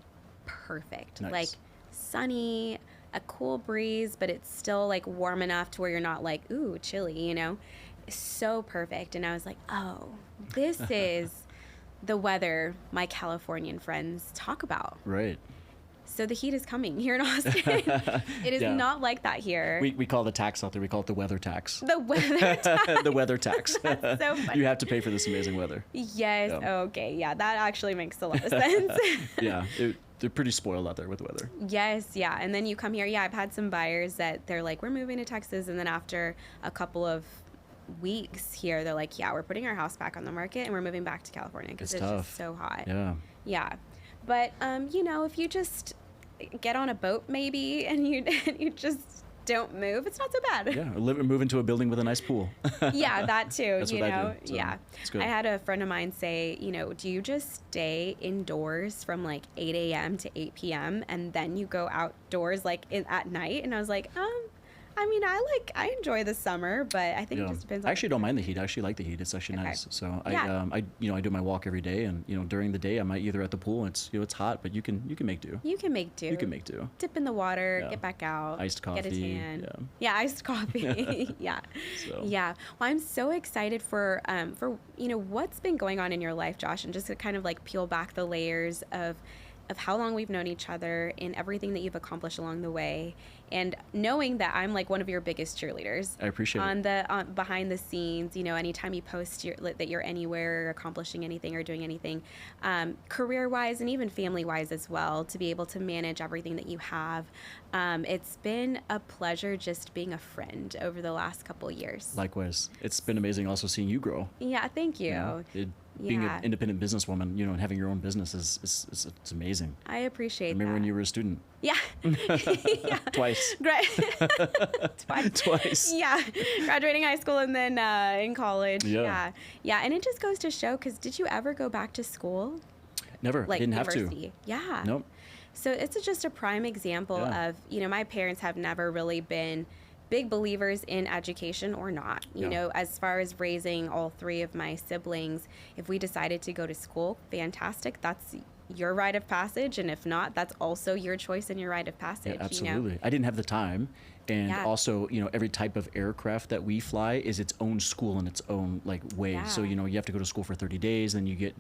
perfect. Nice. Like sunny, a cool breeze, but it's still like warm enough to where you're not like, ooh, chilly, So perfect. And I was like, oh, this is the weather my Californian friends talk about. Right. So the heat is coming here in Austin. It is not like that here. We call the tax out there, we call it the weather tax. The weather tax. The weather tax. That's so funny. You have to pay for this amazing weather. Yes. Yeah. Okay. Yeah, that actually makes a lot of sense. Yeah. They're pretty spoiled out there with the weather. Yes. Yeah. And then you come here. Yeah, I've had some buyers that they're like, we're moving to Texas. And then after a couple of weeks here, they're like, yeah, we're putting our house back on the market and we're moving back to California because it's just so hot. Yeah. Yeah. But, if you just get on a boat maybe and you just don't move, it's not so bad. Yeah, move into a building with a nice pool. Yeah, that too. That's what I do. So yeah. It's good. I had a friend of mine say, do you just stay indoors from like 8 a.m. to 8 p.m. and then you go outdoors like at night? And I was like, I mean, I enjoy the summer, but I think it just depends on. I actually don't mind the heat. I actually like the heat. It's actually nice. So I do my walk every day, and during the day I might either at the pool. It's it's hot, but you can make do. You can make do. You can make do. Dip in the water, get back out. Iced coffee. Get a tan. Yeah, iced coffee. Yeah. So. Yeah. Well, I'm so excited for what's been going on in your life, Josh, and just to kind of like peel back the layers of how long we've known each other and everything that you've accomplished along the way, and knowing that I'm like one of your biggest cheerleaders. I appreciate it. On behind the scenes, anytime you post that you're anywhere or accomplishing anything or doing anything, career-wise and even family-wise as well, to be able to manage everything that you have. It's been a pleasure just being a friend over the last couple years. Likewise. It's been amazing also seeing you grow. Yeah, thank you. Being an independent businesswoman, and having your own business is it's amazing. I appreciate that. Remember when you were a student? Yeah. Yeah. Twice. Great. Twice. Yeah. Graduating high school and then in college. Yeah. Yeah. And it just goes to show, because did you ever go back to school? Never. Like didn't university? Have to. Yeah. Nope. So it's just a prime example of, my parents have never really been big believers in education or not. You know, as far as raising all three of my siblings, if we decided to go to school, fantastic. That's your rite of passage. And if not, that's also your choice and your rite of passage. Yeah, absolutely. I didn't have the time. And also, every type of aircraft that we fly is its own school in its own way. Yeah. So, you have to go to school for 30 days, then you get,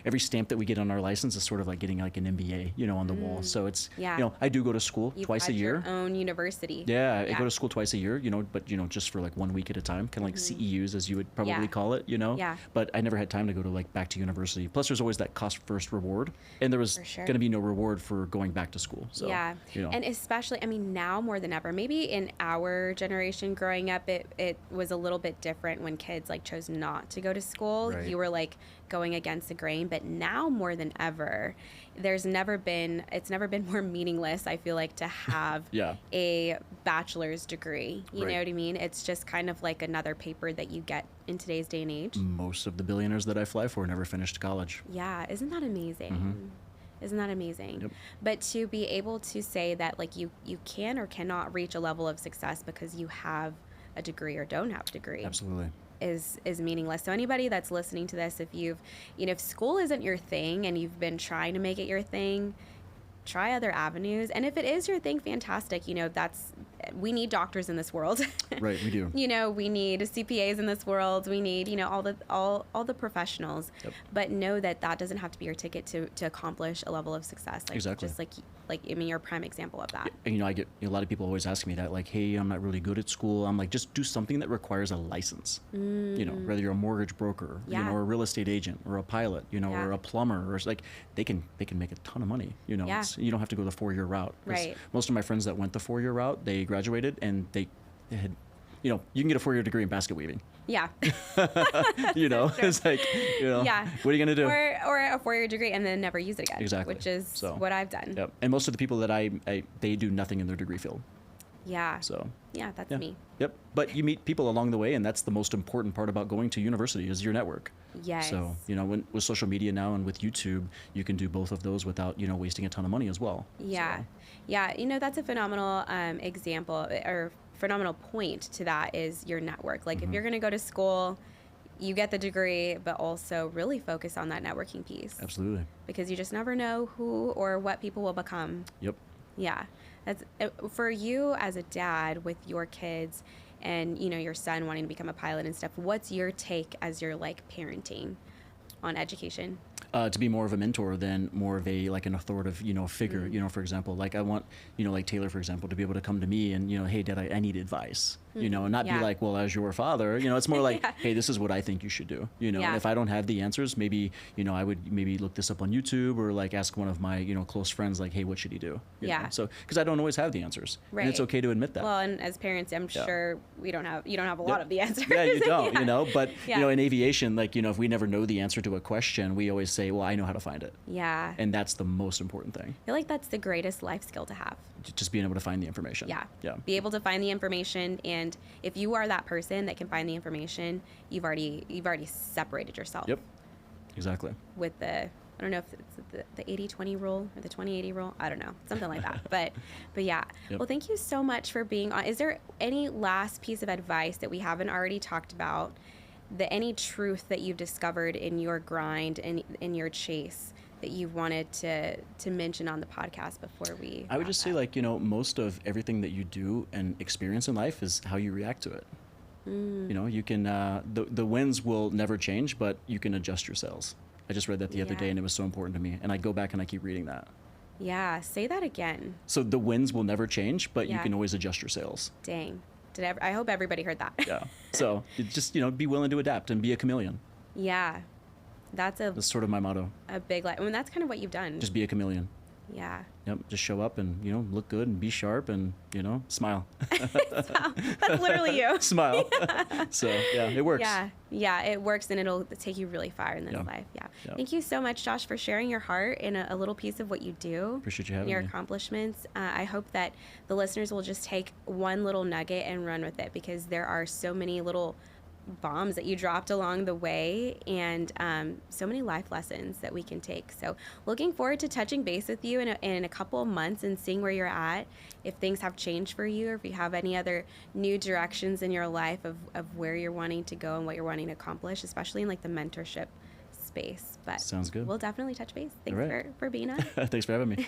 every stamp that we get on our license is sort of like getting like an MBA, on the wall. So it's, I do go to school twice a year. Your own university. Yeah, I go to school twice a year, but, just for like 1 week at a time, kind of like CEUs as you would probably call it, Yeah. But I never had time to go to back to university. Plus there's always that cost first reward. And there was going to be no reward for going back to school. So, and especially, now more than ever, maybe in our generation growing up, it was a little bit different when kids chose not to go to school. Right. You were going against the grain, but now more than ever, it's never been more meaningless, I feel like, to have a bachelor's degree. You know what I mean? It's just kind of like another paper that you get in today's day and age. Most of the billionaires that I fly for never finished college. Yeah, isn't that amazing? Mm-hmm. Isn't that amazing? Yep. But to be able to say that you can or cannot reach a level of success because you have a degree or don't have a degree. Absolutely. Is meaningless. So anybody that's listening to this, if school isn't your thing and you've been trying to make it your thing, try other avenues. And if it is your thing, fantastic. We need doctors in this world. Right, we do. We need CPAs in this world. We need, all the professionals. Yep. But know that doesn't have to be your ticket to accomplish a level of success. Exactly. Just you're a prime example of that. And, I get a lot of people always ask me that, hey, I'm not really good at school. I'm like, just do something that requires a license. Whether you're a mortgage broker, or a real estate agent, or a pilot, or a plumber, or they can make a ton of money. You don't have to go the 4-year route. Right. Most of my friends that went the 4-year route, they graduated and they had, you can get a 4-year degree in basket weaving. Yeah. It's what are you going to do? Or a 4-year degree and then never use it again. Exactly. Which is what I've done. Yep. And most of the people that they do nothing in their degree field. Yeah. So. Yeah, that's me. Yep. But you meet people along the way, and that's the most important part about going to university is your network. Yes. So, with social media now and with YouTube, you can do both of those without, wasting a ton of money as well. Yeah. So. Yeah. That's a phenomenal example or phenomenal point to that is your network. If you're going to go to school, you get the degree, but also really focus on that networking piece. Absolutely. Because you just never know who or what people will become. Yep. Yeah. That's for you as a dad with your kids and, your son wanting to become a pilot and stuff. What's your take as you're parenting on education? To be more of a mentor than more of an authoritative, figure, for example, I want, Taylor, for example, to be able to come to me and, hey, Dad, I need advice, and not be well, as your father, it's more hey, this is what I think you should do, and if I don't have the answers, maybe, I would maybe look this up on YouTube or ask one of my, close friends, hey, what should he do? You know? So, because I don't always have the answers. Right. And it's okay to admit that. Well, and as parents, I'm sure you don't have a lot of the answers. Yeah, you don't, but, in aviation, if we never know the answer to a question, we always say, well, I know how to find it. Yeah. And that's the most important thing. I feel like that's the greatest life skill to have. Just being able to find the information. Yeah. Yeah. Be able to find the information, and if you are that person that can find the information, you've already separated yourself. Yep. Exactly. With the I don't know if it's the 80-20 rule or the 20-80 rule. I don't know, something like that. But yeah. Yep. Well, thank you so much for being on. Is there any last piece of advice that we haven't already talked about, any truth that you've discovered in your grind and in your chase that you wanted to mention on the podcast before we? I would just say, like, most of everything that you do and experience in life is how you react to it. You can, the winds will never change, but you can adjust your sails. I just read that the other day, and it was so important to me. And I go back and I keep reading that. Yeah, say that again. So the winds will never change, but you can always adjust your sails. Dang. I hope everybody heard that. Yeah. So just, be willing to adapt and be a chameleon. Yeah. That's sort of my motto. A big life. I mean, that's kind of what you've done. Just be a chameleon. Yeah. Yep. Just show up and, look good and be sharp and, smile. That's literally you. Smile. Yeah. So, yeah, it works. Yeah. Yeah, it works, and it'll take you really far in this life. Yeah. Thank you so much, Josh, for sharing your heart in a little piece of what you do. Appreciate you having your me. accomplishments. I hope that the listeners will just take one little nugget and run with it, because there are so many little bombs that you dropped along the way, and so many life lessons that we can take. So looking forward to touching base with you in a couple of months and seeing where you're at, if things have changed for you, or if you have any other new directions in your life of where you're wanting to go and what you're wanting to accomplish, especially in like the mentorship space. But sounds good. We'll definitely touch base. Thanks for being on. Thanks for having me.